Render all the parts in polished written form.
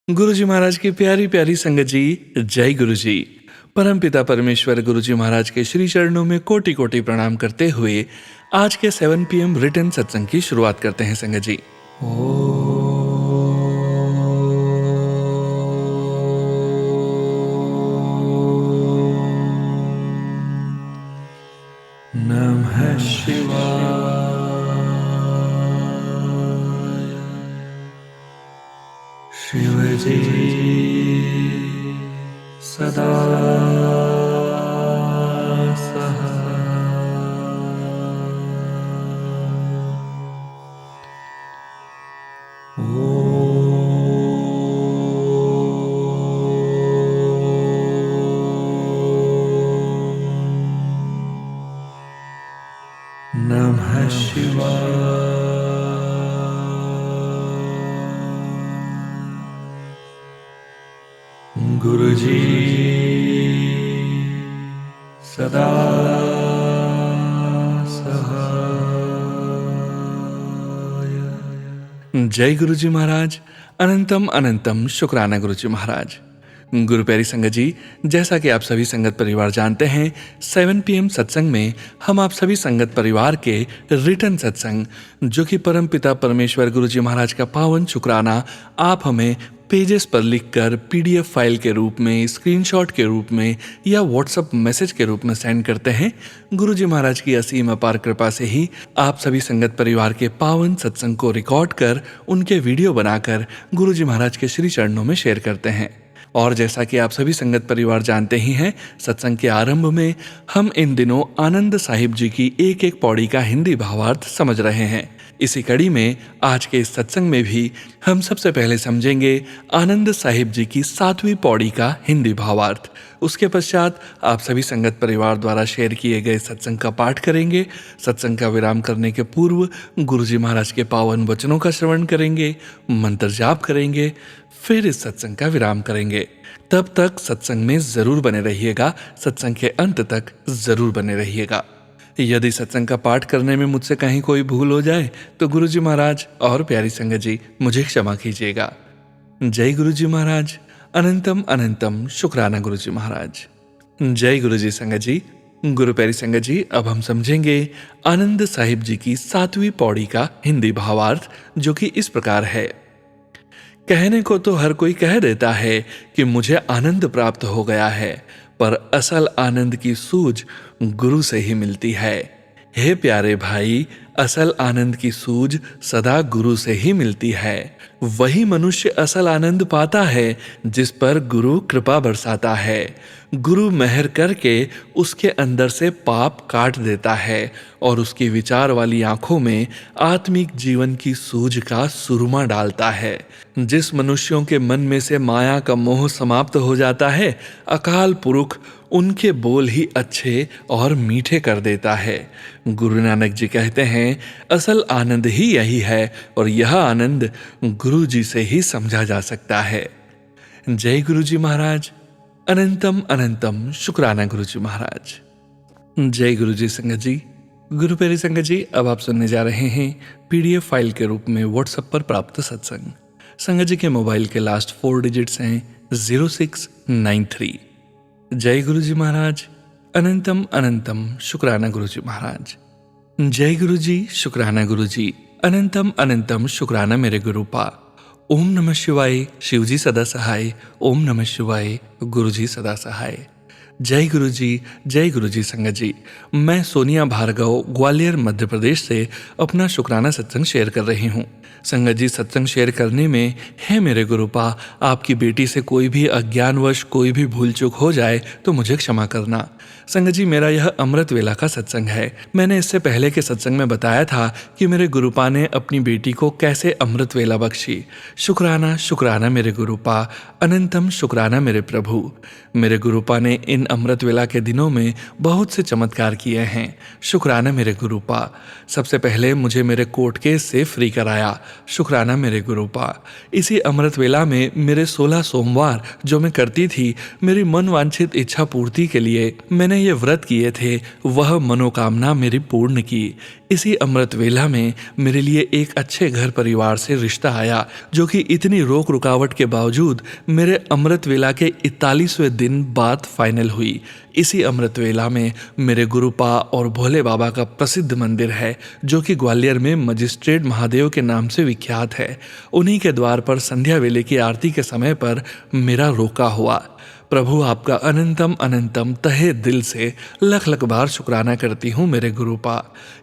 गुरु जी महाराज की प्यारी प्यारी संगत जी, जय गुरु जी। परमपिता परमेश्वर गुरु जी महाराज के श्री चरणों में कोटि कोटि प्रणाम करते हुए आज के 7 PM रिटर्न सत्संग की शुरुआत करते हैं संगत जी। नमः शिवाय। शिव जी सदा नमः शिवाय। गुरु जी सदा सहाय। जय गुरु जी महाराज। अनंतम अनंतम शुक्राना गुरु जी महाराज। गुरु प्यारी संगत जी, जैसा कि आप सभी संगत परिवार जानते हैं, 7 PM सत्संग में हम आप सभी संगत परिवार के रिटर्न सत्संग, जो कि परम पिता परमेश्वर गुरु जी महाराज का पावन शुक्राना आप हमें पेजेस पर लिखकर PDF फाइल के रूप में, स्क्रीनशॉट के रूप में या व्हाट्सएप मैसेज के रूप में सेंड करते हैं। गुरु जी महाराज की असीम अपार कृपा से ही आप सभी संगत परिवार के पावन सत्संग को रिकॉर्ड कर उनके वीडियो बनाकर गुरु जी महाराज के श्री चरणों में शेयर करते हैं। और जैसा कि आप सभी संगत परिवार जानते ही हैं, सत्संग के आरंभ में हम इन दिनों आनंद साहिब जी की एक एक पौड़ी का हिंदी भावार्थ समझ रहे हैं। इसी कड़ी में आज के इस सत्संग में भी हम सबसे पहले समझेंगे आनंद साहिब जी की 7वीं पौड़ी का हिंदी भावार्थ। उसके पश्चात आप सभी संगत परिवार द्वारा शेयर किए गए सत्संग का पाठ करेंगे। सत्संग का विराम करने के पूर्व गुरु जी महाराज के पावन वचनों का श्रवण करेंगे, मंत्र जाप करेंगे, फिर इस सत्संग का विराम करेंगे। तब तक सत्संग में जरूर बने रहिएगा, सत्संग के अंत तक जरूर बने रहिएगा। यदि सत्संग का पाठ करने में मुझसे कहीं कोई भूल हो जाए तो गुरु जी महाराज और प्यारी संगत जी मुझे क्षमा कीजिएगा। जय गुरु जी महाराज। अनंतम अनंतम शुक्राना गुरु जी महाराज। जय गुरु जी संगत जी। गुरु प्यारी संगत जी, अब हम समझेंगे आनंद साहिब जी की 7वीं पौड़ी का हिंदी भावार्थ, जो कि इस प्रकार है। कहने को तो हर कोई कह देता है कि मुझे आनंद प्राप्त हो गया है, पर असल आनंद की सूझ गुरु से ही मिलती है। हे प्यारे भाई, असल आनंद की सूझ सदा गुरु से ही मिलती है। वही मनुष्य असल आनंद पाता है जिस पर गुरु कृपा बरसाता है। गुरु मेहर करके उसके अंदर से पाप काट देता है और उसकी विचार वाली आंखों में आत्मिक जीवन की सूझ का सुरमा डालता है। जिस मनुष्यों के मन में से माया का मोह समाप्त हो जाता है, अकाल पुरुष उनके बोल ही अच्छे और मीठे कर देता है। गुरु नानक जी कहते हैं, असल आनंद ही यही है और यह आनंद गुरु जी से ही समझा जा सकता है। जय गुरु जी महाराज। अनंतम अनंतम शुक्राना गुरु जी महाराज। जय गुरु जी संगत जी। गुरु प्यारी संगत जी, अब आप सुनने जा रहे हैं PDF फाइल के रूप में व्हाट्सएप पर प्राप्त सत्संग। संगत जी के मोबाइल के लास्ट 4 डिजिट्स हैं 0693। जय गुरु जी महाराज। अनंतम अनंतम शुक्राना गुरु जी महाराज। जय गुरु जी, शुक्राना गुरु जी। अनंतम अनंतम शुक्राना मेरे गुरुपा। ओम नमः शिवाय, शिव जी सदा सहाय। ओम नमः शिवाय, गुरु जी सदा सहाय। जय गुरु जी, जय गुरु जी संगत जी। मैं सोनिया भार्गव ग्वालियर मध्य प्रदेश से अपना शुक्राना सत्संग शेयर कर रही हूँ। संगत जी, सत्संग शेयर करने में है मेरे गुरुपा, आपकी बेटी से कोई भी अज्ञानवश कोई भी भूल चूक हो जाए तो मुझे क्षमा करना। संगत जी, मेरा यह अमृत वेला का सत्संग है। मैंने इससे पहले के सत्संग में बताया था कि मेरे गुरुपा ने अपनी बेटी को कैसे अमृत वेला बख्शी। शुक्राना शुक्राना मेरे गुरुपा। अनंतम शुक्राना मेरे प्रभु। मेरे गुरुपा ने इन अमृत वेला के दिनों में बहुत से चमत्कार किए हैं। शुक्राना मेरे गुरुपा। सबसे पहले मुझे मेरे कोर्ट केस से फ्री कराया। शुक्राना मेरे गुरुपा। इसी अमृत वेला में मेरे 16 सोमवार जो मैं करती थी, मेरी मन वांछित इच्छा पूर्ति के लिए मैंने ये व्रत किए थे, वह मनोकामना मेरी पूर्ण की। इसी अमृत वेला में मेरे लिए एक अच्छे घर परिवार से रिश्ता आया, जो कि इतनी रोक रुकावट के बावजूद मेरे अमृत वेला के 41वें दिन बाद फाइनल हुई। इसी अमृत वेला में मेरे गुरुपा और भोले बाबा का प्रसिद्ध मंदिर है, जो कि ग्वालियर में मजिस्ट्रेट महादेव के नाम से विख्यात है। उन्हीं के द्वार पर संध्या वेले की आरती के समय पर मेरा रोका हुआ। प्रभु आपका अनंतम अनंतम तहे दिल से लख लख बार शुक्राना करती हूँ मेरे गुरुपा।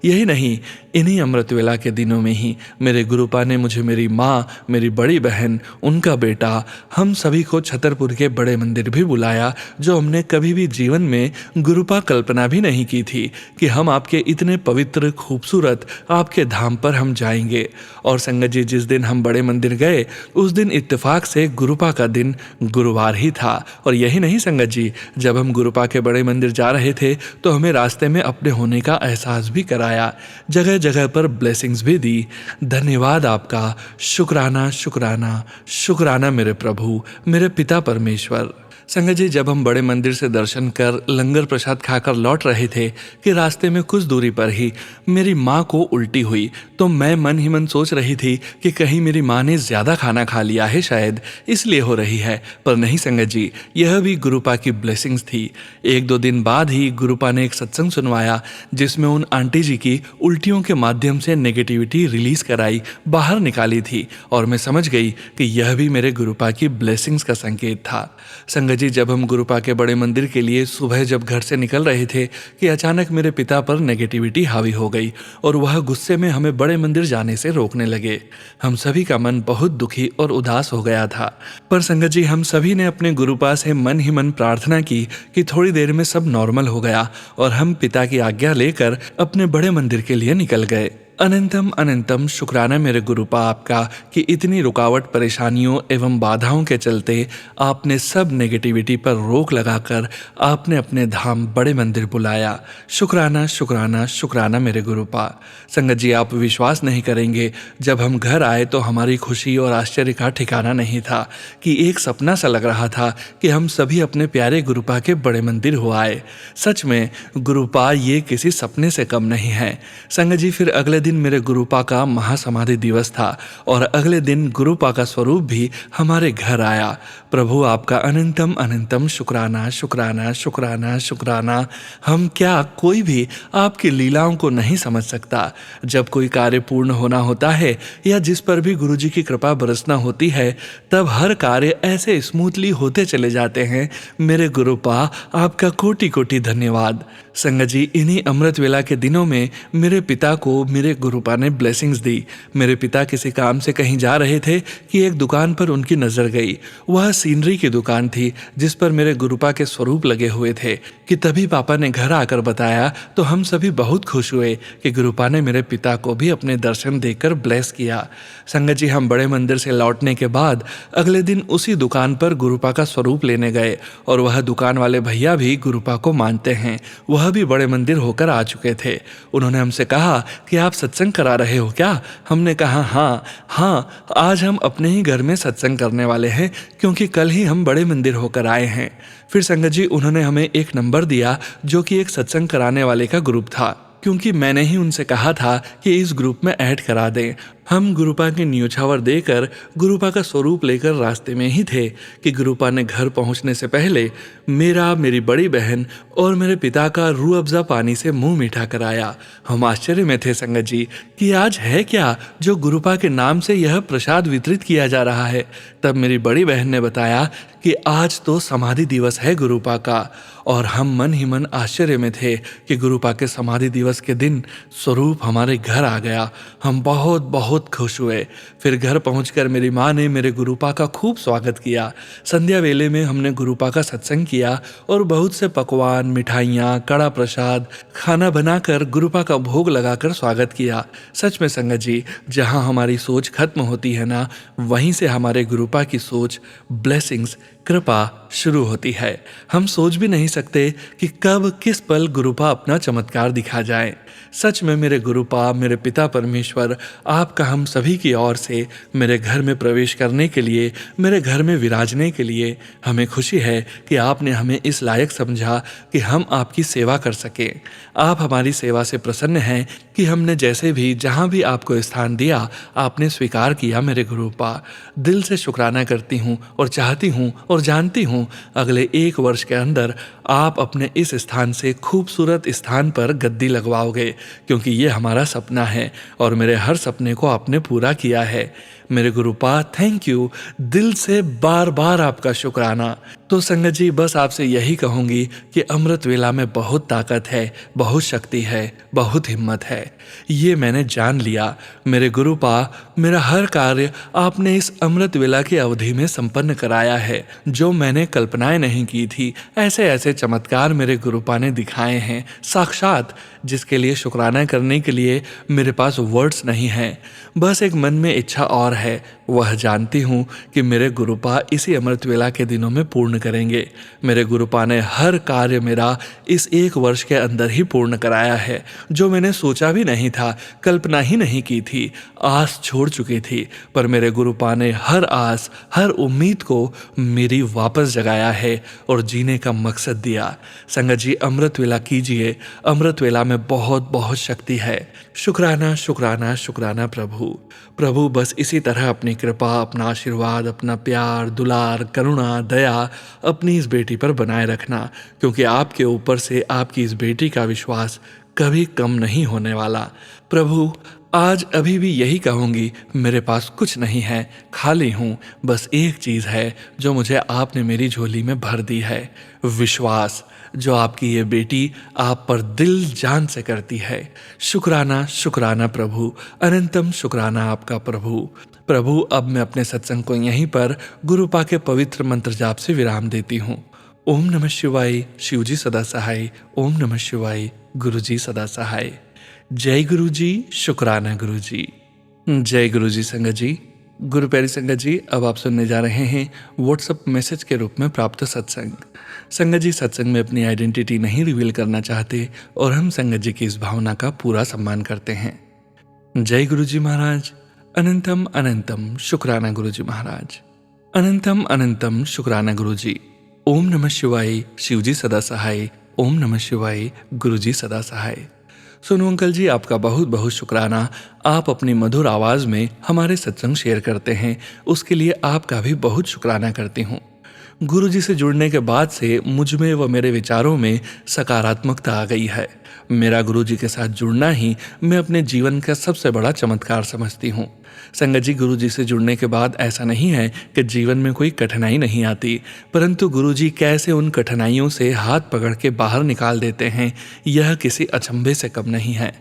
यही नहीं, इन्हीं अमृत वेला के दिनों में ही मेरे गुरुपा ने मुझे मेरी माँ, मेरी बड़ी बहन, उनका बेटा, हम सभी को छतरपुर के बड़े मंदिर भी बुलाया, जो हमने कभी भी जीवन में गुरुपा कल्पना भी नहीं की थी कि हम आपके इतने पवित्र खूबसूरत आपके धाम पर हम जाएंगे। और संगत जी, जिस दिन हम बड़े मंदिर गए उस दिन इत्तेफाक से गुरुपा का दिन गुरुवार ही था। और यही नहीं संगत जी, जब हम गुरुपा के बड़े मंदिर जा रहे थे तो हमें रास्ते में अपने होने का एहसास भी कराया, जगह जगह पर ब्लेसिंग्स भी दी। धन्यवाद आपका, शुक्राना शुक्राना शुक्राना मेरे प्रभु, मेरे पिता परमेश्वर। संगत जी, जब हम बड़े मंदिर से दर्शन कर लंगर प्रसाद खाकर लौट रहे थे कि रास्ते में कुछ दूरी पर ही मेरी माँ को उल्टी हुई, तो मैं मन ही मन सोच रही थी कि कहीं मेरी माँ ने ज़्यादा खाना खा लिया है, शायद इसलिए हो रही है। पर नहीं संगत जी, यह भी गुरुपा की ब्लेसिंग्स थी। 1-2 दिन बाद ही गुरुपा ने एक सत्संग सुनवाया, जिसमें उन आंटी जी की उल्टियों के माध्यम से नेगेटिविटी रिलीज कराई, बाहर निकाली थी। और मैं समझ गई कि यह भी मेरे गुरुपा की ब्लेसिंग्स का संकेत था। संगत जी, जब हम गुरुपा के बड़े मंदिर के लिए सुबह जब घर से निकल रहे थे कि अचानक मेरे पिता पर नेगेटिविटी हावी हो गई और वह गुस्से में हमें बड़े मंदिर जाने से रोकने लगे। हम सभी का मन बहुत दुखी और उदास हो गया था। पर संगत जी, हम सभी ने अपने गुरुपा से मन ही मन प्रार्थना की कि थोड़ी देर में सब नॉर्मल हो गया और हम पिता की आज्ञा लेकर अपने बड़े मंदिर के लिए निकल गए। अनंतम अनंतम शुक्राना मेरे गुरुपा आपका कि इतनी रुकावट, परेशानियों एवं बाधाओं के चलते आपने सब नेगेटिविटी पर रोक लगाकर आपने अपने धाम बड़े मंदिर बुलाया। शुक्राना शुक्राना शुक्राना मेरे गुरुपा। संगत जी, आप विश्वास नहीं करेंगे, जब हम घर आए तो हमारी खुशी और आश्चर्य का ठिकाना नहीं था कि एक सपना सा लग रहा था कि हम सभी अपने प्यारे गुरुपा के बड़े मंदिर हो आए। सच में गुरुपा ये किसी सपने से कम नहीं है। संगत जी, फिर अगले दिन मेरे गुरुपा का महासमाधि दिवस था और अगले दिन गुरुपा का स्वरूप भी हमारे घर आया। प्रभु आपका अनंतम अनंतम शुक्राना शुक्राना शुक्राना शुक्राना। हम क्या, कोई भी आपकी लीलाओं को नहीं समझ सकता। जब कोई कार्य पूर्ण होना होता है या जिस पर भी गुरु जी की कृपा बरसना होती है, तब हर कार्य ऐसे स्मूथली होते चले जाते हैं। मेरे गुरुपा आपका कोटि कोटि धन्यवाद। संगत जी, इन्हीं अमृत वेला के दिनों में मेरे पिता को मेरे गुरुपा ने ब्लेसिंग्स दी। मेरे पिता किसी काम से कहीं जा रहे थे कि एक दुकान पर उनकी नजर गई। वह सीनरी की दुकान थी जिस पर मेरे गुरुपा के स्वरूप लगे हुए थे कि तभी पापा ने घर आकर बताया, तो हम सभी बहुत खुश हुए कि गुरुपा ने मेरे पिता को भी अपने दर्शन देकर ब्लेस किया। संगत जी, हम बड़े मंदिर से लौटने के बाद अगले दिन उसी दुकान पर गुरुपा का स्वरूप लेने गए और वह दुकान वाले भैया भी गुरुपा को मानते हैं। वह भी बड़े मंदिर होकर आ चुके थे। उन्होंने हमसे कहा कि आप सत्संग करा रहे हो क्या? हमने कहा हाँ, आज हम अपने ही घर में सत्संग करने वाले हैं, क्योंकि कल ही हम बड़े मंदिर होकर आए हैं। फिर संगत जी, उन्होंने हमें एक नंबर दिया जो कि एक सत्संग कराने वाले का ग्रुप था, क्योंकि मैंने ही उनसे कहा था कि इस ग्रुप में ऐड करा दें। हम गुरुपा के न्योछावर देकर गुरुपा का स्वरूप लेकर रास्ते में ही थे कि गुरुपा ने घर पहुंचने से पहले मेरा, मेरी बड़ी बहन और मेरे पिता का रूह अफ़ज़ा पानी से मुंह मीठा कराया। हम आश्चर्य में थे संगत जी कि आज है क्या जो गुरुपा के नाम से यह प्रसाद वितरित किया जा रहा है। तब मेरी बड़ी बहन ने बताया कि आज तो समाधि दिवस है गुरुपा का। और हम मन ही मन आश्चर्य में थे कि गुरुपा के समाधि दिवस के दिन स्वरूप हमारे घर आ गया। हम बहुत बहुत खुश हुए। फिर घर पहुंचकर मेरी माँ ने मेरे गुरुपा का खूब स्वागत किया। संध्या वेले में हमने गुरुपा का सत्संग किया और बहुत से पकवान, मिठाइयाँ, कड़ा प्रसाद, खाना बनाकर गुरुपा का भोग लगाकर स्वागत किया। सच में संगत जी, जहाँ हमारी सोच खत्म होती है ना, वहीं से हमारे गुरुपा की सोच, ब्लेसिंग्स, कृपा शुरू होती है। हम सोच भी नहीं सकते कि कब किस पल गुरुपा अपना चमत्कार दिखा जाए। सच में मेरे गुरुपा, मेरे पिता परमेश्वर, आपका हम सभी की ओर से मेरे घर में प्रवेश करने के लिए, मेरे घर में विराजने के लिए हमें खुशी है कि आपने हमें इस लायक समझा कि हम आपकी सेवा कर सकें। आप हमारी सेवा से प्रसन्न हैं कि हमने जैसे भी जहाँ भी आपको स्थान दिया आपने स्वीकार किया। मेरे गुरुपा, दिल से शुक्राना करती हूँ और चाहती हूँ और जानती हूँ अगले 1 वर्ष के अंदर आप अपने इस स्थान से खूबसूरत स्थान पर गद्दी लगवाओगे, क्योंकि ये हमारा सपना है और मेरे हर सपने को आपने पूरा किया है। मेरे गुरुपा, थैंक यू, दिल से बार बार आपका शुक्राना। तो संगत जी, बस आपसे यही कहूँगी कि अमृत वेला में बहुत ताकत है, बहुत शक्ति है, बहुत हिम्मत है। ये मैंने जान लिया। मेरे गुरुपा, मेरा हर कार्य आपने इस अमृत वेला की अवधि में संपन्न कराया है। जो मैंने कल्पनाएं नहीं की थी, ऐसे ऐसे चमत्कार मेरे गुरुपा ने दिखाए हैं साक्षात, जिसके लिए शुक्राना करने के लिए मेरे पास वर्ड्स नहीं हैं। बस एक मन में इच्छा और है, वह जानती हूँ कि मेरे गुरुपा इसी अमृत वेला के दिनों में पूर्ण करेंगे। मेरे गुरुपा ने हर कार्य मेरा इस 1 वर्ष के अंदर ही पूर्ण कराया है, जो मैंने सोचा भी नहीं था, कल्पना ही नहीं की थी, आस छोड़ चुकी थी। पर मेरे गुरुपा ने हर आस, हर उम्मीद को मेरी वापस जगाया है और जीने का मकसद दिया। संगत जी, अमृत वेला कीजिए। अमृत वेला में बहुत बहुत शक्ति है। शुक्राना शुक्राना शुक्राना प्रभु। प्रभु, बस इसी तरह अपनी कृपा, अपना आशीर्वाद, अपना प्यार, दुलार, करुणा, दया अपनी इस बेटी पर बनाए रखना, क्योंकि आपके ऊपर से आपकी इस बेटी का विश्वास कभी कम नहीं होने वाला। प्रभु, आज अभी भी यही कहूँगी, मेरे पास कुछ नहीं है, खाली हूँ। बस एक चीज़ है जो मुझे आपने मेरी झोली में भर दी है, विश्वास, जो आपकी ये बेटी आप पर दिल जान से करती है। शुक्राना शुक्राना प्रभु, अनंतम शुक्राना आपका प्रभु। प्रभु, अब मैं अपने सत्संग को यहीं पर गुरुपा के पवित्र मंत्र जाप से विराम देती हूँ। ओम नमः शिवाय, शिवजी सदा सहाय। ओम नमः शिवाय, गुरुजी सदा सहाय। जय गुरु जी, शुक्राना गुरु जी। जय गुरु जी। संगत जी, गुरु प्यारी संगत जी, अब आप सुनने जा रहे हैं व्हाट्सएप मैसेज के रूप में प्राप्त सत्संग। संगत जी, सत्संग में अपनी आइडेंटिटी नहीं रिवील करना चाहते और हम संगत जी की इस भावना का पूरा सम्मान करते हैं। जय गुरु जी महाराज। अनंतम अनंतम शुक्राना गुरु जी महाराज। अनंतम अनंतम शुक्राना गुरु जी। ओम नमः शिवाय, शिवजी सदा सहाय। ओम नमः शिवाय, गुरुजी सदा सहाय। सोनू अंकल जी, आपका बहुत बहुत शुक्राना। आप अपनी मधुर आवाज में हमारे सत्संग शेयर करते हैं, उसके लिए आपका भी बहुत शुक्राना करती हूँ। गुरु जी से जुड़ने के बाद से मुझ में व मेरे विचारों में सकारात्मकता आ गई है। मेरा गुरु जी के साथ जुड़ना ही मैं अपने जीवन का सबसे बड़ा चमत्कार समझती हूँ। संगत जी, गुरु जी से जुड़ने के बाद ऐसा नहीं है कि जीवन में कोई कठिनाई नहीं आती, परंतु गुरु जी कैसे उन कठिनाइयों से हाथ पकड़ के बाहर निकाल देते हैं, यह किसी अचंभे से कम नहीं है।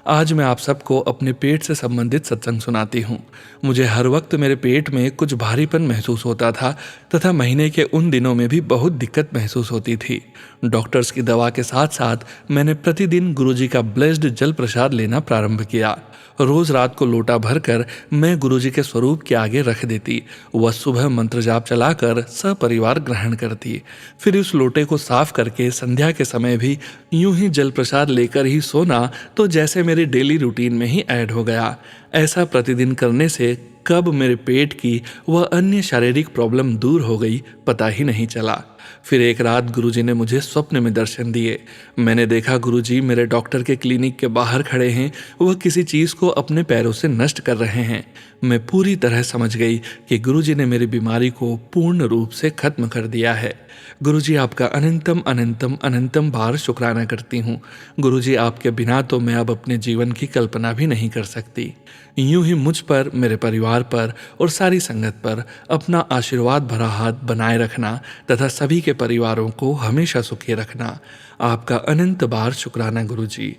आज मैं आप सबको अपने पेट से संबंधित सत्संग सुनाती हूँ। मुझे हर वक्त मेरे पेट में कुछ भारीपन महसूस होता था तथा महीने के उन दिनों में भी बहुत दिक्कत महसूस होती थी। डॉक्टर्स की दवा के साथ साथ मैंने प्रतिदिन गुरुजी का ब्लेस्ड जल प्रसाद लेना प्रारंभ किया। रोज रात को लोटा भरकर मैं गुरुजी के स्वरूप के आगे रख देती। वह सुबह मंत्र जाप चलाकर सपरिवार ग्रहण करती। फिर उस लोटे को साफ करके संध्या के समय भी यूं ही जल प्रसाद लेकर ही सोना तो जैसे मेरी डेली रूटीन में ही ऐड हो गया। ऐसा प्रतिदिन करने से कब मेरे पेट की वह अन्य शारीरिक प्रॉब्लम दूर हो गई पता ही नहीं चला। फिर एक रात गुरुजी ने मुझे स्वप्न में दर्शन दिए। मैंने देखा गुरुजी मेरे डॉक्टर के क्लिनिक के बाहर खड़े हैं, वह किसी चीज़ को अपने पैरों से नष्ट कर रहे हैं। मैं पूरी तरह समझ गई कि गुरुजी ने मेरी बीमारी को पूर्ण रूप से खत्म कर दिया है। गुरुजी, आपका अनंतम अनंतम अनंतम बार शुक्राना करती हूँ। गुरुजी, आपके बिना तो मैं अब अपने जीवन की कल्पना भी नहीं कर सकती। यूं ही मुझ पर, मेरे परिवार पर और सारी संगत पर अपना आशीर्वाद भरा हाथ बनाए रखना तथा सभी के परिवारों को हमेशा सुखी रखना। आपका अनंत बार शुक्राना गुरुजी।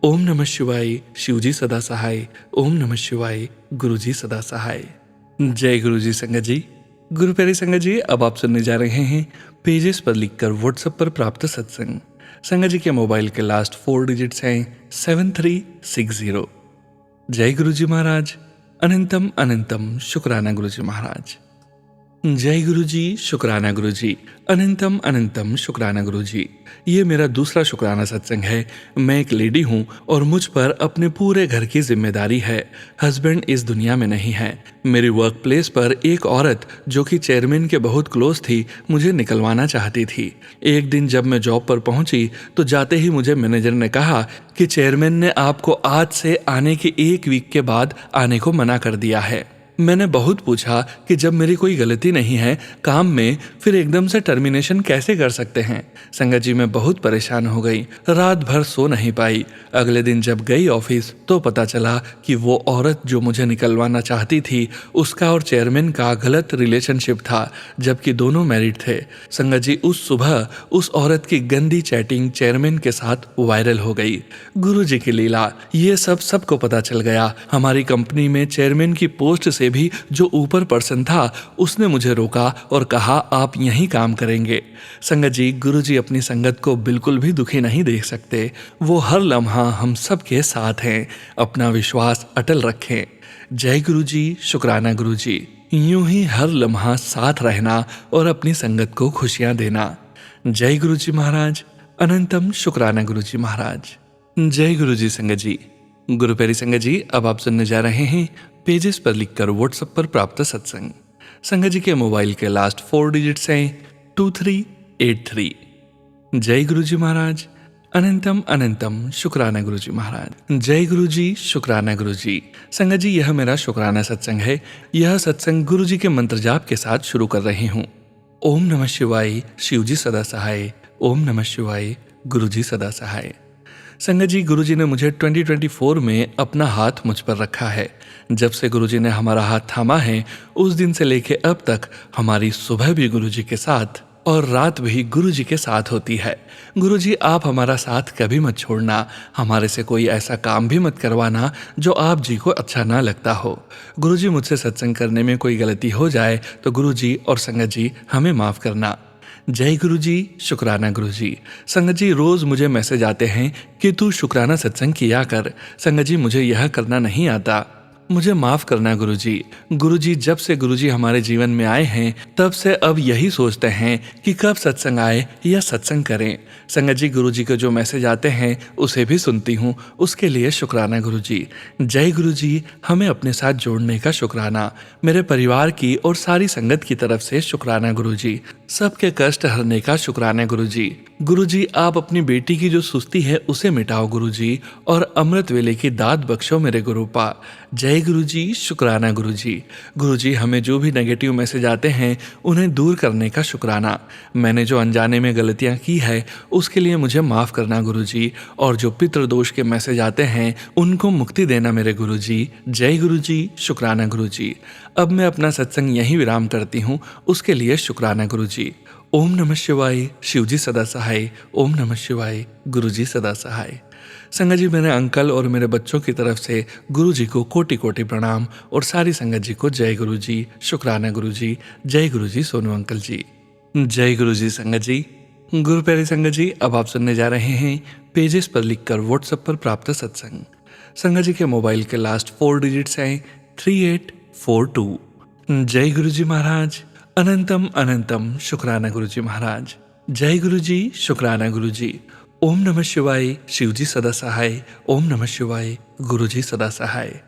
ओम नमः शिवाय, शिवजी सदा सहाय। ओम नमः शिवाय, गुरुजी सदा सहाय। जय गुरुजी। संगत जी, गुरु प्यारी संगत जी, अब आप सुनने जा रहे हैं पेजेस पर लिखकर व्हाट्सएप पर प्राप्त सत्संग। संगत जी के मोबाइल के लास्ट 4 डिजिट्स हैं 7360। जय गुरुजी महाराज। अनंतम अनंतम शुक्राना गुरुजी महाराज। जय गुरु जी, शुक्राना गुरु जी, अनंतम अनंतम शुक्राना गुरु जी। ये मेरा दूसरा शुक्राना सत्संग है। मैं एक लेडी हूँ और मुझ पर अपने पूरे घर की जिम्मेदारी है। हस्बैंड इस दुनिया में नहीं है। मेरी वर्क प्लेस पर एक औरत जो कि चेयरमैन के बहुत क्लोज थी, मुझे निकलवाना चाहती थी। एक दिन जब मैं जॉब पर पहुंची तो जाते ही मुझे मैनेजर ने कहा कि चेयरमैन ने आपको आज से आने के 1 वीक के बाद आने को मना कर दिया है। मैंने बहुत पूछा कि जब मेरी कोई गलती नहीं है काम में, फिर एकदम से टर्मिनेशन कैसे कर सकते हैं। संगत जी मैं बहुत परेशान हो गई, रात भर सो नहीं पाई। अगले दिन जब गई ऑफिस तो पता चला कि वो औरत जो मुझे निकलवाना चाहती थी, उसका और चेयरमैन का गलत रिलेशनशिप था, जबकि दोनों मैरिड थे। संगत जी उस सुबह उस औरत की गंदी चैटिंग चेयरमैन के साथ वायरल हो गई। गुरु जी की लीला, ये सब सबको पता चल गया। हमारी कंपनी में चेयरमैन की पोस्ट से भी जो ऊपर पर्सन था, उसने मुझे रोका और कहा आप यहीं काम करेंगे। संगत जी गुरुजी अपनी संगत को बिल्कुल भी दुखी नहीं देख सकते। वो हर लम्हा हम सब के साथ हैं। अपना विश्वास अटल रखें। जय गुरुजी, शुक्राना गुरुजी। यूं ही हर लम्हा साथ रहना और अपनी संगत को खुशियां देना। जय गुरुजी महाराज, अनंतम शुक्राना गुरुजी महाराज। जय गुरुजी संगत जी। गुरु प्यारी संगत जी, अब आप सुनने जा रहे हैं पेजेस पर लिखकर व्हाट्सएप पर प्राप्त सत्संग। संगत जी के मोबाइल के लास्ट 4 डिजिट्स हैं 2383। जय गुरुजी महाराज, अनंतम अनंतम शुक्राना गुरुजी महाराज। जय गुरुजी, शुक्राना गुरुजी। संगत जी यह मेरा शुक्राना सत्संग है। यह सत्संग गुरुजी के मंत्र जाप के साथ शुरू कर रही हूँ। ओम नमः शिवाय, शिवजी सदा सहाय। ओम नमः शिवाय, गुरुजी सदा सहाय। संगत जी गुरुजी ने मुझे 2024 में अपना हाथ मुझ पर रखा है। जब से गुरुजी ने हमारा हाथ थामा है, उस दिन से लेके अब तक हमारी सुबह भी गुरुजी के साथ और रात भी गुरुजी के साथ होती है। गुरुजी आप हमारा साथ कभी मत छोड़ना। हमारे से कोई ऐसा काम भी मत करवाना जो आप जी को अच्छा ना लगता हो। गुरुजी मुझसे सत्संग करने में कोई गलती हो जाए तो गुरुजी और संगत जी हमें माफ करना। जय गुरुजी, शुक्राना गुरुजी। संगत जी रोज मुझे मैसेज आते हैं कि तू शुक्राना सत्संग किया कर। संगत जी मुझे यह करना नहीं आता, मुझे माफ करना गुरुजी। गुरुजी जब से गुरुजी हमारे जीवन में आए हैं तब से अब यही सोचते हैं कि कब सत्संग आए या सत्संग करें। संगत जी गुरुजी के जो मैसेज आते हैं उसे भी सुनती हूँ, उसके लिए शुक्राना गुरुजी। जय गुरुजी, हमें अपने साथ जोड़ने का शुक्राना। मेरे परिवार की और सारी संगत की तरफ से शुक्राना गुरुजी। सबके कष्ट हरने का शुक्राना गुरुजी। गुरुजी आप अपनी बेटी की जो सुस्ती है उसे मिटाओ गुरुजी, और अमृत वेले की दात बख्शो मेरे गुरुपा। जय गुरुजी, शुक्राना गुरुजी। गुरुजी हमें जो भी नेगेटिव मैसेज आते हैं उन्हें दूर करने का शुक्राना। मैंने जो अनजाने में गलतियां की है उसके लिए मुझे माफ करना गुरुजी, और जो पितृदोष के मैसेज आते हैं उनको मुक्ति देना मेरे गुरुजी। जय गुरुजी, शुक्राना गुरुजी। अब मैं अपना सत्संग यहीं विराम करती हूँ, उसके लिए शुक्राना गुरुजी। ओम नमः शिवाय, शिवजी सदा सहाय। ओम नमः शिवाय, गुरुजी सदा सहाय। संगत जी मेरे अंकल और मेरे बच्चों की तरफ से गुरुजी को कोटि कोटि प्रणाम, और सारी संगत जी को जय गुरुजी, शुक्राना गुरुजी। जय गुरुजी सोनू अंकल जी। जय गुरुजी संगत जी। गुरु प्यारी संगत जी अब आप सुनने जा रहे हैं पेजेस पर लिखकर व्हाट्सएप पर प्राप्त सत्संग। संगत जी के मोबाइल के लास्ट 4 डिजिट्स हैं 3842। जय गुरुजी महाराज, अनंतम अनंतम शुक्राना गुरुजी महाराज। जय गुरुजी, शुक्राना गुरुजी। ओम नमः शिवाय, शिवजी सदा सहाय। ओम नमः शिवाय, गुरुजी सदा सहाय।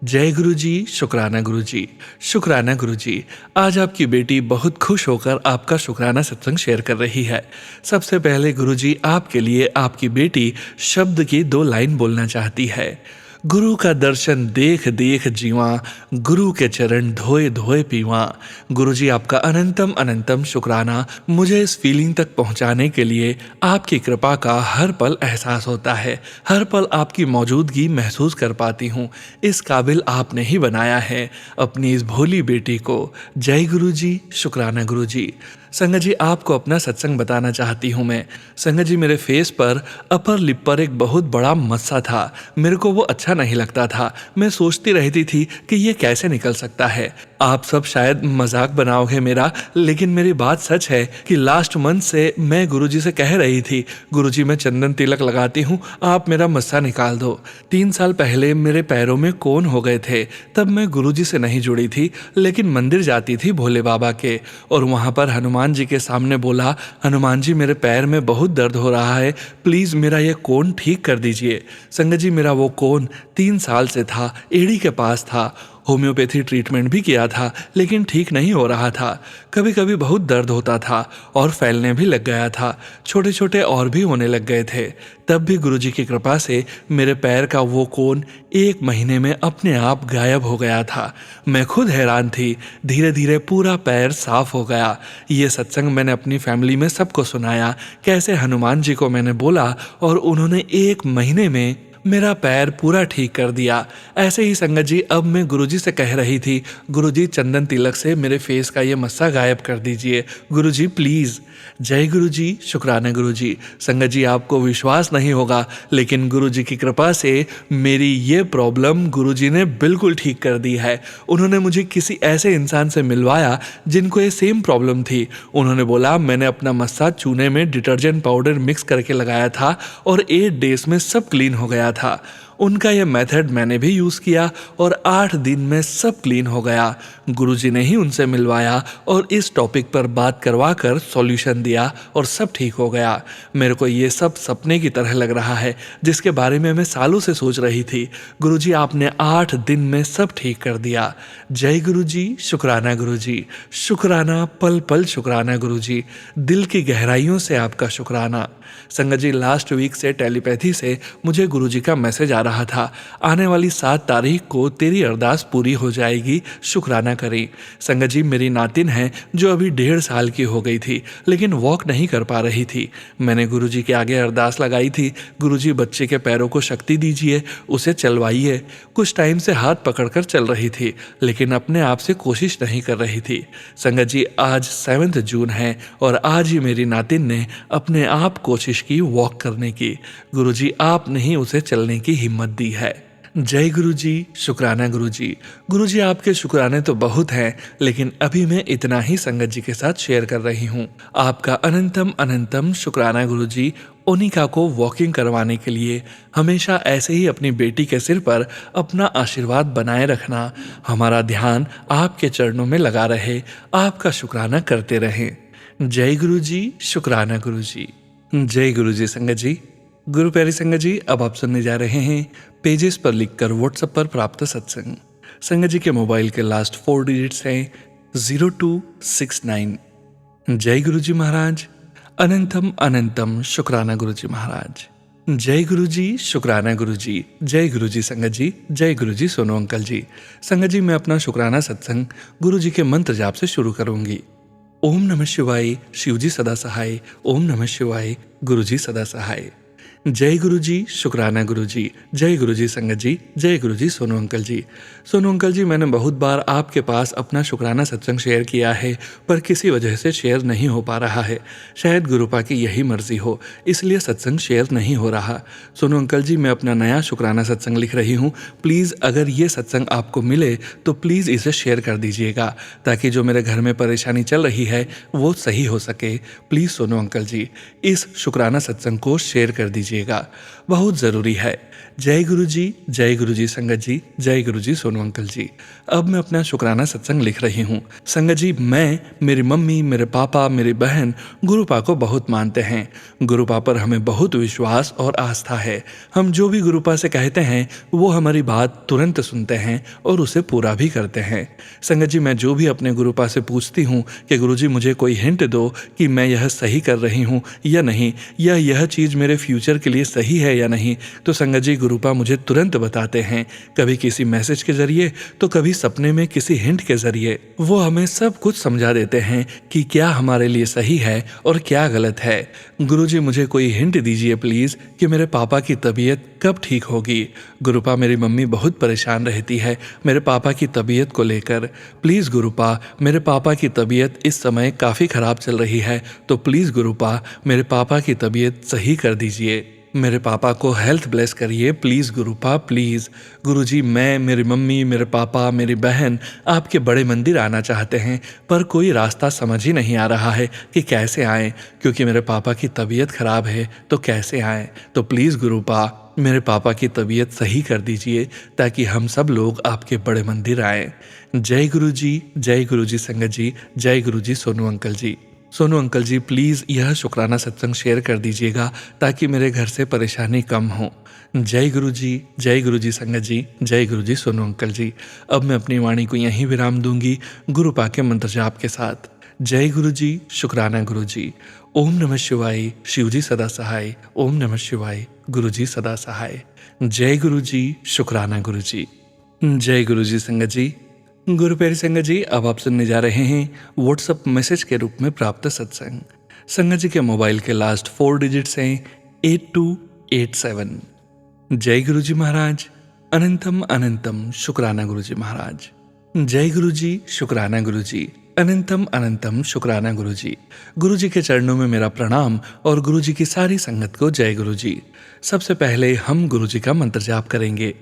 जय गुरुजी, शुक्राना गुरुजी। शुक्राना गुरुजी, आज आपकी बेटी बहुत खुश होकर आपका शुक्राना सत्संग शेयर कर रही है। सबसे पहले गुरुजी आपके लिए आपकी बेटी शब्द की 2 लाइन बोलना चाहती है। गुरु का दर्शन देख देख जीवा, गुरु के चरण धोए धोए पीवा। गुरुजी आपका अनंतम अनंतम शुक्राना। मुझे इस फीलिंग तक पहुंचाने के लिए आपकी कृपा का हर पल एहसास होता है। हर पल आपकी मौजूदगी महसूस कर पाती हूँ। इस काबिल आपने ही बनाया है अपनी इस भोली बेटी को। जय गुरुजी, शुक्राना गुरुजी। संगत जी आपको अपना सत्संग बताना चाहती हूँ मैं। संगत जी मेरे फेस पर अपर लिप पर एक बहुत बड़ा मस्सा था। मेरे को वो अच्छा नहीं लगता था। मैं सोचती रहती थी कि ये कैसे निकल सकता है। आप सब शायद मजाक बनाओगे मेरा, लेकिन मेरी बात सच है कि लास्ट मंथ से मैं गुरुजी से कह रही थी, गुरुजी मैं चंदन तिलक लगाती हूँ, आप मेरा मस्सा निकाल दो। 3 साल पहले मेरे पैरों में कोन हो गए थे, तब मैं गुरुजी से नहीं जुड़ी थी, लेकिन मंदिर जाती थी भोले बाबा के, और वहाँ पर हनुमान जी के सामने बोला, हनुमान जी मेरे पैर में बहुत दर्द हो रहा है, प्लीज़ मेरा ये कोन ठीक कर दीजिए। संगत जी मेरा वो कोन 3 साल से था, एड़ी के पास था, होम्योपैथी ट्रीटमेंट भी किया था, लेकिन ठीक नहीं हो रहा था। कभी कभी बहुत दर्द होता था और फैलने भी लग गया था, छोटे छोटे और भी होने लग गए थे। तब भी गुरुजी की कृपा से मेरे पैर का वो कोन 1 महीने में अपने आप गायब हो गया था। मैं खुद हैरान थी, धीरे धीरे पूरा पैर साफ हो गया। ये सत्संग मैंने अपनी फैमिली में सबको सुनाया, कैसे हनुमान जी को मैंने बोला और उन्होंने 1 महीने में मेरा पैर पूरा ठीक कर दिया। ऐसे ही संगत जी अब मैं गुरुजी से कह रही थी, गुरुजी चंदन तिलक से मेरे फेस का ये मस्सा गायब कर दीजिए, गुरुजी प्लीज़। जय गुरुजी, शुक्राना गुरुजी। संगत जी आपको विश्वास नहीं होगा, लेकिन गुरुजी की कृपा से मेरी ये प्रॉब्लम गुरुजी ने बिल्कुल ठीक कर दी है। उन्होंने मुझे किसी ऐसे इंसान से मिलवाया जिनको ये सेम प्रॉब्लम थी। उन्होंने बोला मैंने अपना मस्सा चूने में डिटर्जेंट पाउडर मिक्स करके लगाया था और 8 डेज में सब क्लीन हो गया था। उनका यह मेथड मैंने भी यूज़ किया और 8 दिन में सब क्लीन हो गया। गुरुजी ने ही उनसे मिलवाया और इस टॉपिक पर बात करवा कर सॉल्यूशन दिया और सब ठीक हो गया। मेरे को ये सब सपने की तरह लग रहा है, जिसके बारे में मैं सालों से सोच रही थी। गुरुजी आपने 8 दिन में सब ठीक कर दिया। जय गुरुजी, शुक्राना गुरुजी, शुक्राना, पल पल शुक्राना गुरुजी, दिल की गहराइयों से आपका शुक्राना। संगत जी लास्ट वीक से टेलीपैथी से मुझे गुरुजी का मैसेज आ रहा था, आने वाली 7 तारीख को तेरी अरदास पूरी हो जाएगी, शुक्राना करें। संगत जी मेरी नातिन है जो अभी 1.5 साल की हो गई थी, लेकिन वॉक नहीं कर पा रही थी। मैंने गुरुजी के आगे अरदास लगाई थी, गुरुजी बच्चे के पैरों को शक्ति दीजिए, उसे चलवाइए। कुछ टाइम से हाथ पकड़कर चल रही थी, लेकिन अपने आप से कोशिश नहीं कर रही थी। संगत जी आज 7 जून है और आज ही मेरी नातिन ने अपने आप कोशिश की वॉक करने की। गुरुजी आपने ही उसे चलने की हिम्मत दी है। जय गुरुजी, शुक्राना गुरुजी। गुरुजी आपके शुक्राने तो बहुत हैं, लेकिन अभी मैं इतना ही संगत जी के साथ शेयर कर रही हूँ। आपका अनंतम अनंतम शुक्राना गुरुजी, ओनिका को वॉकिंग करवाने के लिए। हमेशा ऐसे ही अपनी बेटी के सिर पर अपना आशीर्वाद बनाए रखना। हमारा ध्यान आपके चरणों में लगा रहे, आपका शुक्राना करते रहें। जय गुरुजी, शुक्राना गुरुजी। जय गुरुजी। संगत जी गुरु प्यारी संगत जी अब आप सुनने जा रहे हैं पेजेस पर लिखकर व्हाट्सएप पर प्राप्त सत्संग। संगत जी के मोबाइल के लास्ट 4 डिजिट्स हैं 0269। जय गुरुजी महाराज, अनंतम अनंतम शुक्राना गुरुजी महाराज। जय गुरुजी, शुक्राना गुरुजी। जय गुरुजी संगत जी, जय गुरुजी सोनू अंकल जी। संगत जी मैं अपना शुक्राना सत्संग गुरुजी के मंत्र जाप से शुरू करूंगी। ओम नमः शिवाय, शिवजी सदा सहाय। ओम नमः शिवाय, गुरुजी सदा सहाय। जय गुरुजी, शुक्राना गुरुजी। जय गुरुजी संगत जी, जय गुरुजी सोनू अंकल जी। सोनू अंकल जी मैंने बहुत बार आपके पास अपना शुक्राना सत्संग शेयर किया है, पर किसी वजह से शेयर नहीं हो पा रहा है। शायद गुरुपा की यही मर्जी हो, इसलिए सत्संग शेयर नहीं हो रहा। सोनू अंकल जी मैं अपना नया शुक्राना सत्संग लिख रही हूँ। प्लीज़ अगर ये सत्संग आपको मिले तो प्लीज़ इसे शेयर कर दीजिएगा, ताकि जो मेरे घर में परेशानी चल रही है वो सही हो सके। प्लीज़ सोनू अंकल जी इस शुक्राना सत्संग को शेयर कर दीजिए, बहुत जरूरी है। जय गुरुजी, जय गुरुजी संगत जी, जय गुरुजी सोनू अंकल जी। अब मैं अपना शुक्राना सत्संग लिख रही हूँ। संगत जी मैं, मेरी मम्मी, मेरे पापा, मेरी बहन गुरुपा को बहुत मानते हैं। गुरुपा पर हमें बहुत विश्वास और आस्था है। हम जो भी गुरुपा से कहते हैं वो हमारी बात तुरंत सुनते हैं और उसे पूरा भी करते हैं। संगत जी मैं जो भी अपने गुरुपा से पूछती हूँ कि गुरुजी मुझे कोई हिंट दो कि मैं यह सही कर रही हूँ या नहीं, या यह चीज़ मेरे फ्यूचर के लिए सही है या नहीं, तो संगत जी गुरुपा मुझे तुरंत बताते हैं। कभी किसी मैसेज के जरिए तो कभी सपने में किसी हिंट के जरिए वो हमें सब कुछ समझा देते हैं कि क्या हमारे लिए सही है और क्या गलत है। गुरुजी मुझे कोई हिंट दीजिए प्लीज़ कि मेरे पापा की तबीयत कब ठीक होगी। गुरुपा मेरी मम्मी बहुत परेशान रहती है मेरे पापा की तबीयत को लेकर। प्लीज़ गुरुपा मेरे पापा की तबीयत इस समय काफ़ी ख़राब चल रही है, तो प्लीज़ गुरुपा मेरे पापा की तबीयत सही कर दीजिए। मेरे पापा को हेल्थ ब्लेस करिए प्लीज़ गुरुपा प्लीज़। गुरुजी, मैं, मेरी मम्मी, मेरे पापा, मेरी बहन आपके बड़े मंदिर आना चाहते हैं, पर कोई रास्ता समझ ही नहीं आ रहा है कि कैसे आएँ, क्योंकि मेरे पापा की तबीयत खराब है तो कैसे आएँ। तो प्लीज़ गुरुपा मेरे पापा की तबीयत सही कर दीजिए ताकि हम सब लोग आपके बड़े मंदिर आएँ। जय गुरुजी संगत जी, जय Guruji Sonu uncle ji. Sonu uncle ji, please यह शुक्राना सत्संग शेयर कर दीजिएगा ताकि मेरे घर से परेशानी कम हो। जय गुरुजी संगत जी, जय गुरुजी सोनू अंकल जी। अब मैं अपनी वाणी को यहीं विराम दूंगी गुरुपा के मंत्र जाप के साथ। जय गुरुजी, शुक्राना गुरुजी। ओम नमः शिवाय, शिवजी सदा सहाय। ओम नमः शिवाय, गुरुजी सदा सहाय। जय गुरुजी, शुक्राना गुरुजी। जय गुरुजी संगत जी। गुरु प्यारी संगत जी, अब आप सुनने जा रहे हैं व्हाट्सएप मैसेज के रूप में प्राप्त सत्संग। संगत जी के मोबाइल के लास्ट 4 डिजिट्स हैं 8287। जय गुरुजी महाराज, अनंतम अनंतम शुक्राना गुरुजी महाराज। जय गुरुजी, शुक्राना गुरुजी। अनंतम अनंतम शुक्राना गुरुजी। गुरुजी के चरणों में मेरा प्रणाम और गुरुजी की सारी संगत को जय गुरुजी। सबसे पहले हम गुरुजी का मंत्र जाप करेंगे।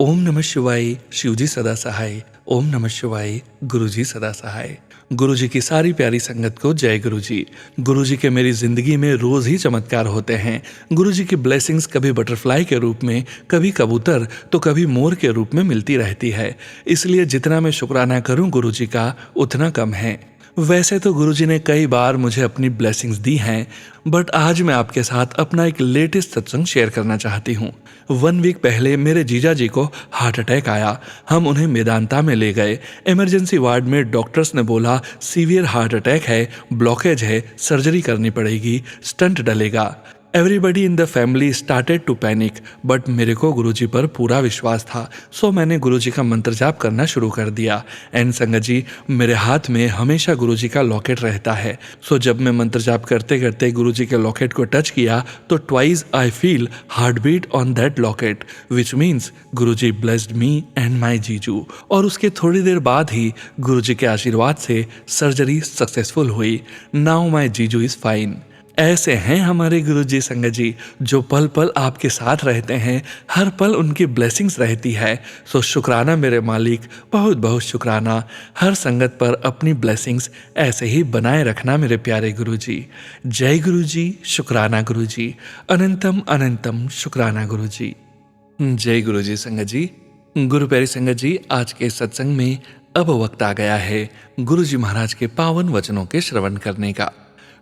ओम नमः शिवाय, शिवजी सदा सहाय। ओम नमः शिवाय, गुरुजी सदा सहाय। गुरुजी की सारी प्यारी संगत को जय गुरुजी। गुरुजी के मेरी जिंदगी में रोज ही चमत्कार होते हैं। गुरुजी की ब्लेसिंग्स कभी बटरफ्लाई के रूप में, कभी कबूतर तो कभी मोर के रूप में मिलती रहती है। इसलिए जितना मैं शुक्राना करूं गुरुजी का उतना कम है। वैसे तो गुरुजी ने कई बार मुझे अपनी ब्लेसिंग्स दी हैं, बट आज मैं आपके साथ अपना एक लेटेस्ट सत्संग शेयर करना चाहती हूँ। 1 वीक पहले मेरे जीजा जी को हार्ट अटैक आया। हम उन्हें मेदांता में ले गए। इमरजेंसी वार्ड में डॉक्टर्स ने बोला सीवियर हार्ट अटैक है, ब्लॉकेज है, सर्जरी करनी पड़ेगी, स्टंट डलेगा। Everybody in the family started to panic, but मेरे को गुरुजी पर पूरा विश्वास था, सो मैंने गुरुजी का मंत्र जाप करना शुरू कर दिया। एंड संगत जी, मेरे हाथ में हमेशा गुरुजी का लॉकेट रहता है। सो जब मैं मंत्र जाप करते करते गुरुजी के लॉकेट को टच किया तो twice I feel heart beat on that locket, which means Guruji blessed me and my jiju. और उसके थोड़ी देर बाद ही गुरुजी के आशीर्वाद से सर्जरी सक्सेसफुल हुई। नाउ माई जीजू इज फाइन। ऐसे हैं हमारे गुरुजी संगत जी, जो पल पल आपके साथ रहते हैं, हर पल उनकी ब्लेसिंग्स रहती है। सो शुक्राना मेरे मालिक, बहुत बहुत शुक्राना। हर संगत पर अपनी ब्लेसिंग्स ऐसे ही बनाए रखना मेरे प्यारे गुरुजी। जय गुरुजी, शुक्राना गुरुजी। अनंतम अनंतम शुक्राना गुरुजी। जय गुरुजी संगत जी। गुरु प्यारी संगत जी, आज के सत्संग में अब वक्त आ गया है गुरुजी महाराज के पावन वचनों के श्रवण करने का।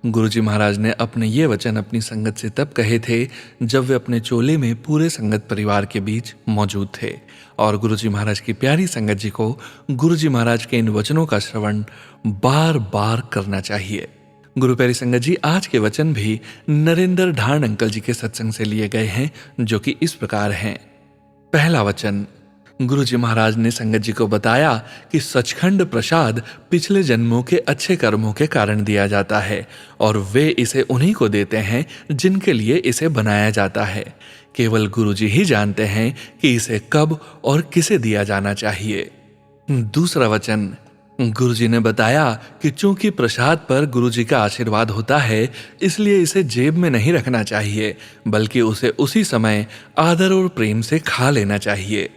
गुरुजी महाराज ने अपने ये वचन अपनी संगत से तब कहे थे जब वे अपने चोले में पूरे संगत परिवार के बीच मौजूद थे, और गुरुजी महाराज की प्यारी संगत जी को गुरुजी महाराज के इन वचनों का श्रवण बार बार करना चाहिए। गुरु प्यारी संगत जी, आज के वचन भी नरेंद्र ढाण अंकल जी के सत्संग से लिए गए हैं, जो कि इस प्रकार हैं। पहला वचन, गुरुजी महाराज ने संगत जी को बताया कि सचखंड प्रसाद पिछले जन्मों के अच्छे कर्मों के कारण दिया जाता है, और वे इसे उन्हीं को देते हैं जिनके लिए इसे बनाया जाता है। केवल गुरुजी ही जानते हैं कि इसे कब और किसे दिया जाना चाहिए। दूसरा वचन, गुरुजी ने बताया कि चूंकि प्रसाद पर गुरुजी का आशीर्वाद होता है, इसलिए इसे जेब में नहीं रखना चाहिए, बल्कि उसे उसी समय आदर और प्रेम से खा लेना चाहिए।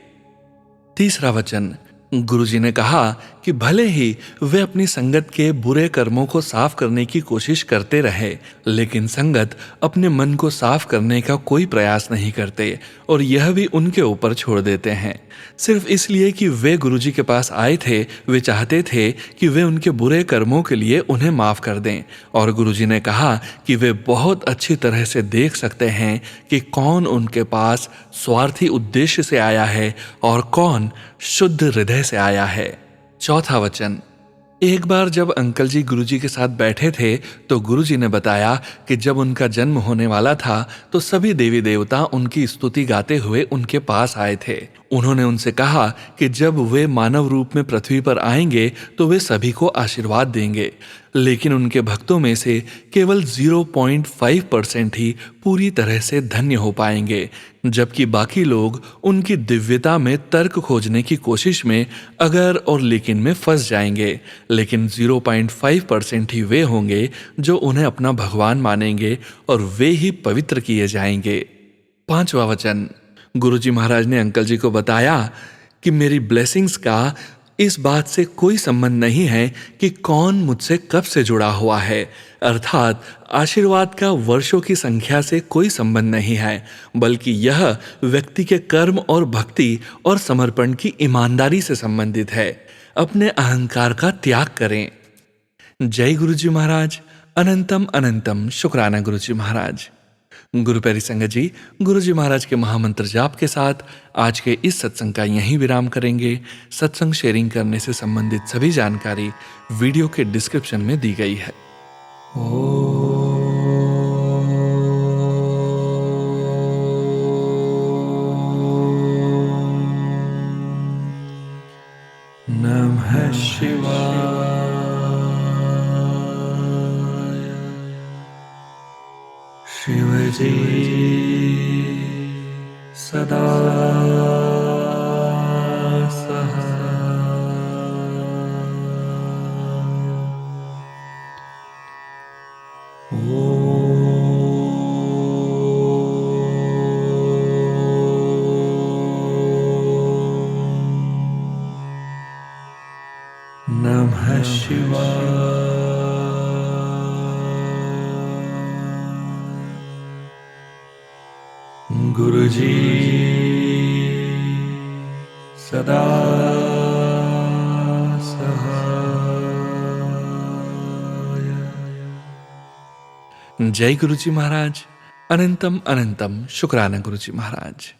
तीसरा वचन, गुरुजी ने कहा कि भले ही वे अपनी संगत के बुरे कर्मों को साफ करने की कोशिश करते रहे, लेकिन संगत अपने मन को साफ करने का कोई प्रयास नहीं करते और यह भी उनके ऊपर छोड़ देते हैं। सिर्फ इसलिए कि वे गुरुजी के पास आए थे, वे चाहते थे कि वे उनके बुरे कर्मों के लिए उन्हें माफ कर दें, और गुरुजी ने कहा कि वे बहुत अच्छी तरह से देख सकते हैं कि कौन उनके पास स्वार्थी उद्देश्य से आया है और कौन शुद्ध हृदय से आया है। चौथा वचन, एक बार जब अंकल जी गुरुजी के साथ बैठे थे तो गुरुजी ने बताया कि जब उनका जन्म होने वाला था तो सभी देवी देवता उनकी स्तुति गाते हुए उनके पास आए थे। उन्होंने उनसे कहा कि जब वे मानव रूप में पृथ्वी पर आएंगे तो वे सभी को आशीर्वाद देंगे, लेकिन उनके भक्तों में से केवल 0.5% ही पूरी तरह से धन्य हो पाएंगे, जबकि बाकी लोग उनकी दिव्यता में तर्क खोजने की कोशिश में अगर और लेकिन में फंस जाएंगे। लेकिन 0.5% ही वे होंगे जो उन्हें अपना भगवान मानेंगे और वे ही पवित्र किए जाएंगे। 5वां वचन। गुरुजी महाराज ने अंकल जी को बताया कि मेरी ब्लेसिंग्स का इस बात से कोई संबंध नहीं है कि कौन मुझसे कब से जुड़ा हुआ है, अर्थात आशीर्वाद का वर्षों की संख्या से कोई संबंध नहीं है, बल्कि यह व्यक्ति के कर्म और भक्ति और समर्पण की ईमानदारी से संबंधित है। अपने अहंकार का त्याग करें। जय गुरुजी महाराज। अनंतम अनंतम शुक्राना गुरुजी महाराज। गुरु प्यारी संगत जी, गुरुजी महाराज के महामंत्र जाप के साथ आज के इस सत्संग का यहीं विराम करेंगे। सत्संग शेयरिंग करने से संबंधित सभी जानकारी वीडियो के डिस्क्रिप्शन में दी गई है। नमः शिवाय। शिवजी सदा सहाय। नमः शिवाय। गुरुजी सदा सहाय। जय गुरुजी महाराज। अनंतम अनंतम शुक्राना गुरुजी महाराज।